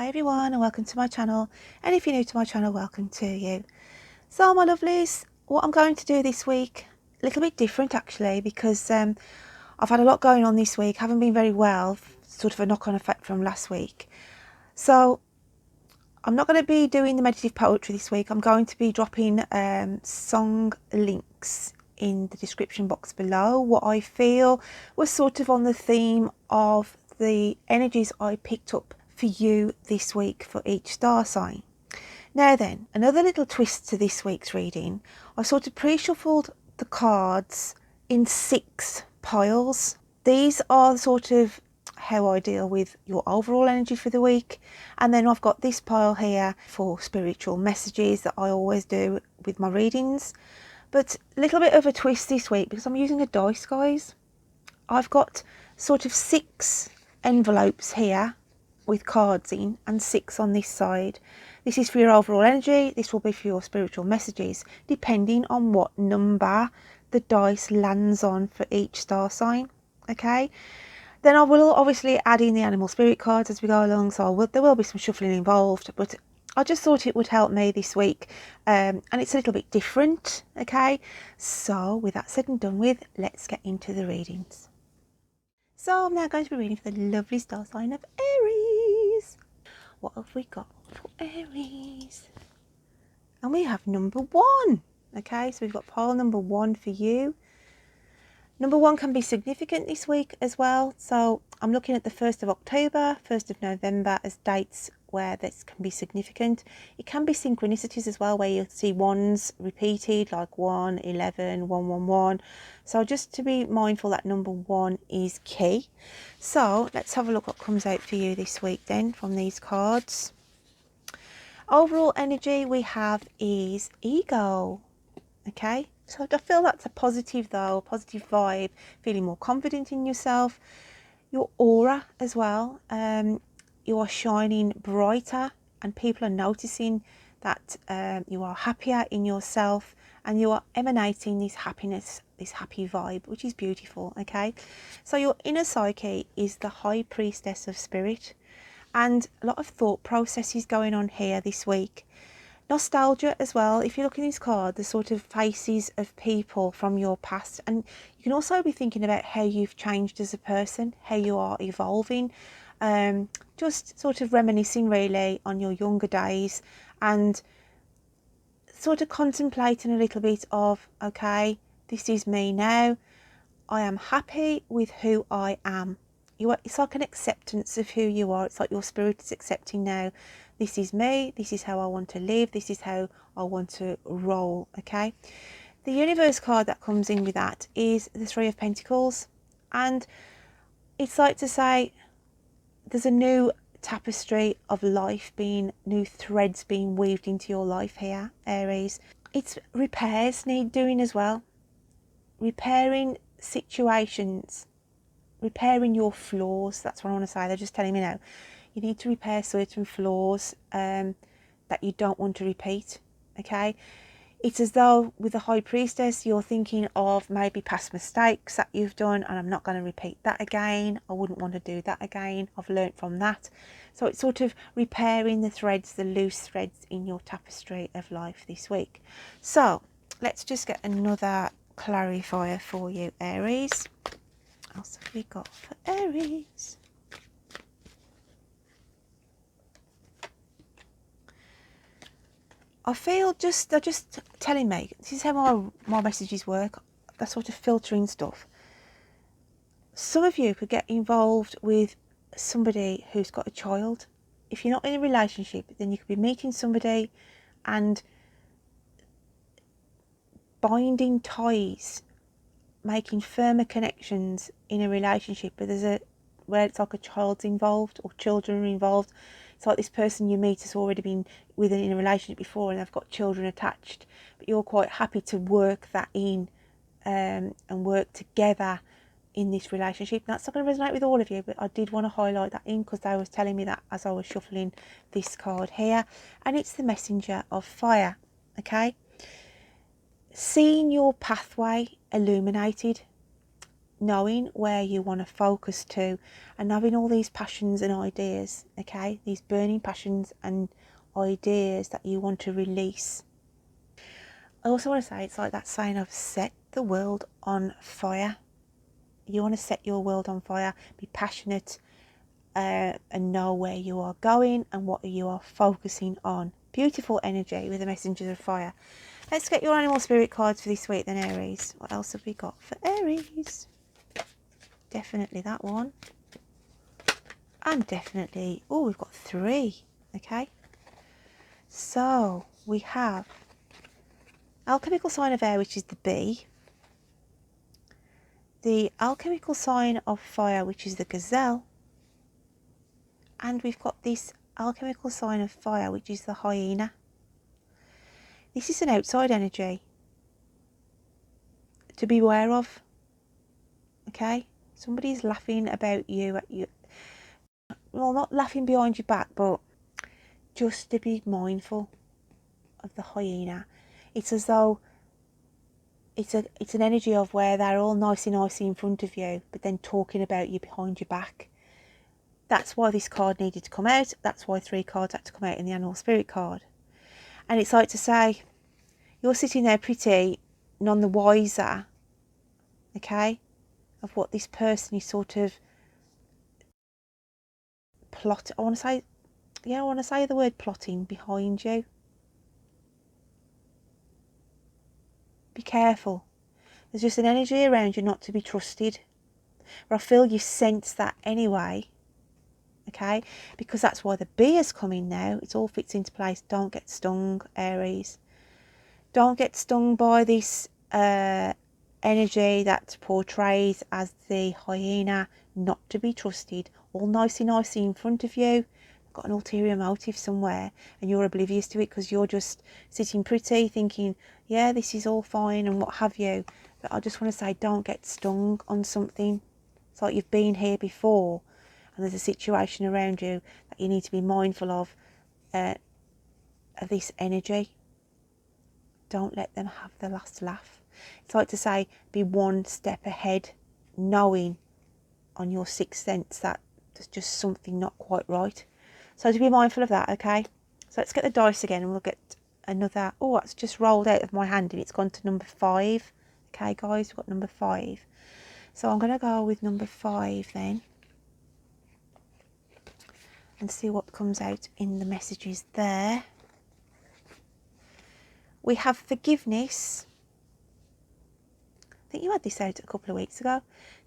Hi everyone and welcome to my channel, and if you're new to my channel, welcome to you. So my lovelies, what I'm going to do this week, a little bit different actually, because I've had a lot going on this week, haven't been very well, sort of a knock-on effect from last week. So I'm not going to be doing the meditative poetry this week. I'm going to be dropping song links in the description box below, what I feel was sort of on the theme of the energies I picked up for you this week for each star sign. Now then, another little twist to this week's reading, I sort of pre-shuffled the cards in 6 piles. These are sort of how I deal with your overall energy for the week, and then I've got this pile here for spiritual messages that I always do with my readings. But a little bit of a twist this week because I'm using a dice, guys. I've got sort of 6 envelopes here with cards in and 6 on this side. This is for your overall energy. This will be for your spiritual messages, depending on what number the dice lands on for each star sign. Okay, then I will obviously add in the animal spirit cards as we go along, so there will be some shuffling involved, but I just thought it would help me this week, and it's a little bit different. Okay, so with that said and done with, let's get into the readings. So I'm now going to be reading for the lovely star sign of Aries. What have we got for Aries? And we have number 1. Okay, so we've got pile number 1 for you. Number 1 can be significant this week as well. So I'm looking at the 1st of October, 1st of November as dates where this can be significant. It can be synchronicities as well, where you'll see ones repeated, like 1, 11, 1, 1, 1. So just to be mindful that number 1 is key. So let's have a look what comes out for you this week then from these cards. Overall energy we have is ego. Okay, so I feel that's a positive though, a positive vibe, feeling more confident in yourself. Your aura as well, you are shining brighter and people are noticing that you are happier in yourself and you are emanating this happiness, this happy vibe, which is beautiful. Okay, so your inner psyche is the high priestess of spirit, and a lot of thought processes going on here this week. Nostalgia as well. If you look in this card, the sort of faces of people from your past, and you can also be thinking about how you've changed as a person, how you are evolving, just sort of reminiscing really on your younger days and sort of contemplating a little bit of, okay, this is me now. I am happy with who I am. It's like an acceptance of who you are. It's like your spirit is accepting now. This is me. This is how I want to live. This is how I want to roll. Okay. The universe card that comes in with that is the 3 of Pentacles. And it's like to say there's a new tapestry of life new threads being weaved into your life here, Aries. It's repairs need doing as well. Repairing situations, repairing your flaws. That's what I want to say. They're just telling me now you need to repair certain flaws that you don't want to repeat. Okay, it's as though with the high priestess you're thinking of maybe past mistakes that you've done, and I'm not going to repeat that again. I wouldn't want to do that again. I've learnt from that. So it's sort of repairing the threads, the loose threads in your tapestry of life this week. So let's just get another clarifier for you, Aries. What else have we got for Aries? I feel they're just telling me, this is how my messages work. They're sort of filtering stuff. Some of you could get involved with somebody who's got a child. If you're not in a relationship, then you could be meeting somebody and binding ties, making firmer connections in a relationship, but where it's like a child's involved or children are involved. It's like this person you meet has already been in a relationship before and they've got children attached, but you're quite happy to work that in and work together in this relationship. That's not going to resonate with all of you, but I did want to highlight that in because they was telling me that as I was shuffling this card here, and it's the messenger of fire. Okay, seeing your pathway illuminated, knowing where you want to focus to, and having all these passions and ideas, okay, these burning passions and ideas that you want to release. I also want to say, it's like that saying of set the world on fire. You want to set your world on fire, be passionate, and know where you are going and what you are focusing on. Beautiful energy with the messengers of fire. Let's get your animal spirit cards for this week then, Aries. What else have we got for Aries? Definitely that one. And definitely, oh, we've got 3. Okay. So we have alchemical sign of air, which is the bee. The alchemical sign of fire, which is the gazelle. And we've got this alchemical sign of fire, which is the hyena. This is an outside energy to be aware of. Okay, somebody's laughing about you at you. Well, not laughing behind your back, but just to be mindful of the hyena. It's as though it's an energy of where they're all nicey in front of you, but then talking about you behind your back. That's why this card needed to come out. That's why 3 cards had to come out in the animal spirit card. And it's like to say, you're sitting there pretty none the wiser, okay, of what this person is sort of I want to say the word plotting behind you. Be careful. There's just an energy around you not to be trusted. But I feel you sense that anyway. Okay? Because that's why the bee has come in now. It all fits into place. Don't get stung, Aries. Don't get stung by this energy that portrays as the hyena, not to be trusted. All nicey in front of you. Got an ulterior motive somewhere, and you're oblivious to it because you're just sitting pretty thinking, yeah, this is all fine and what have you. But I just want to say, don't get stung on something. It's like you've been here before and there's a situation around you that you need to be mindful of this energy. Don't let them have the last laugh. It's like to say, be one step ahead, knowing on your sixth sense that there's just something not quite right. So to be mindful of that, okay? So let's get the dice again and we'll get another. Oh, it's just rolled out of my hand and it's gone to number 5. Okay, guys, we've got number 5. So I'm going to go with number 5 then and see what comes out in the messages there. We have forgiveness. I think you had this out a couple of weeks ago.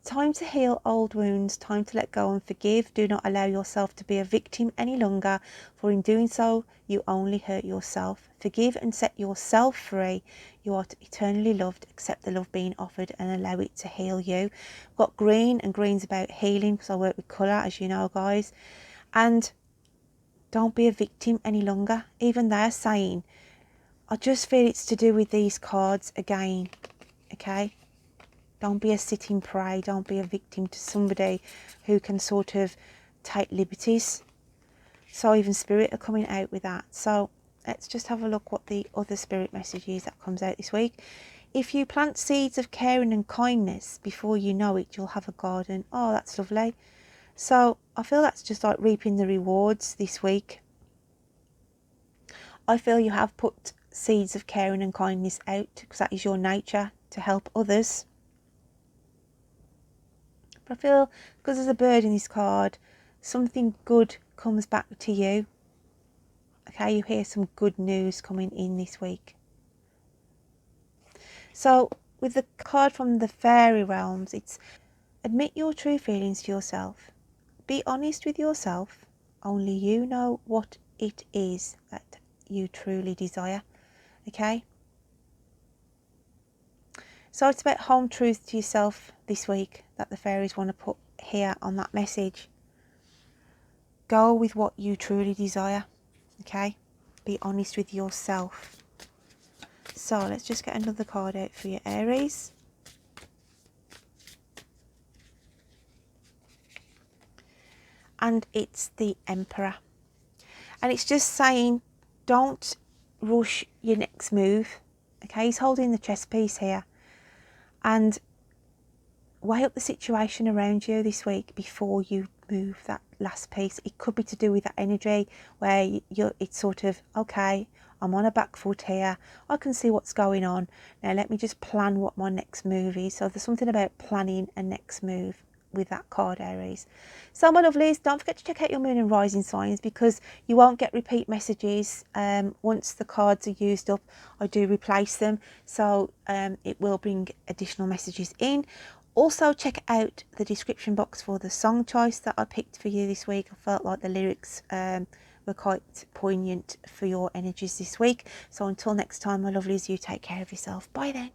Time to heal old wounds, time to let go and forgive. Do not allow yourself to be a victim any longer, for in doing so, you only hurt yourself. Forgive and set yourself free. You are eternally loved. Accept the love being offered and allow it to heal you. I've got green, and green's about healing because I work with colour, as you know, guys. And don't be a victim any longer. Even they're saying, I just feel it's to do with these cards again, okay? Don't be a sitting prey. Don't be a victim to somebody who can sort of take liberties. So even spirit are coming out with that. So let's just have a look what the other spirit message is that comes out this week. If you plant seeds of caring and kindness, before you know it, you'll have a garden. Oh, that's lovely. So I feel that's just like reaping the rewards this week. I feel you have put seeds of caring and kindness out because that is your nature, to help others. But I feel because there's a bird in this card, something good comes back to you. Okay, you hear some good news coming in this week. So with the card from the fairy realms, it's admit your true feelings to yourself. Be honest with yourself. Only you know what it is that you truly desire. Okay? So it's about home truth to yourself this week that the fairies want to put here on that message. Go with what you truly desire, okay? Be honest with yourself. So let's just get another card out for you, Aries. And it's the Emperor. And it's just saying, don't rush your next move, okay? He's holding the chess piece here. And weigh up the situation around you this week before you move that last piece. It could be to do with that energy where it's sort of, okay, I'm on a back foot here, I can see what's going on, now let me just plan what my next move is. So there's something about planning a next move with that card, Aries. So my lovelies, don't forget to check out your moon and rising signs, because you won't get repeat messages. Once the cards are used up, I do replace them, so it will bring additional messages in. Also check out the description box for the song choice that I picked for you this week. I felt like the lyrics were quite poignant for your energies this week. So until next time, my lovelies, you take care of yourself. Bye then.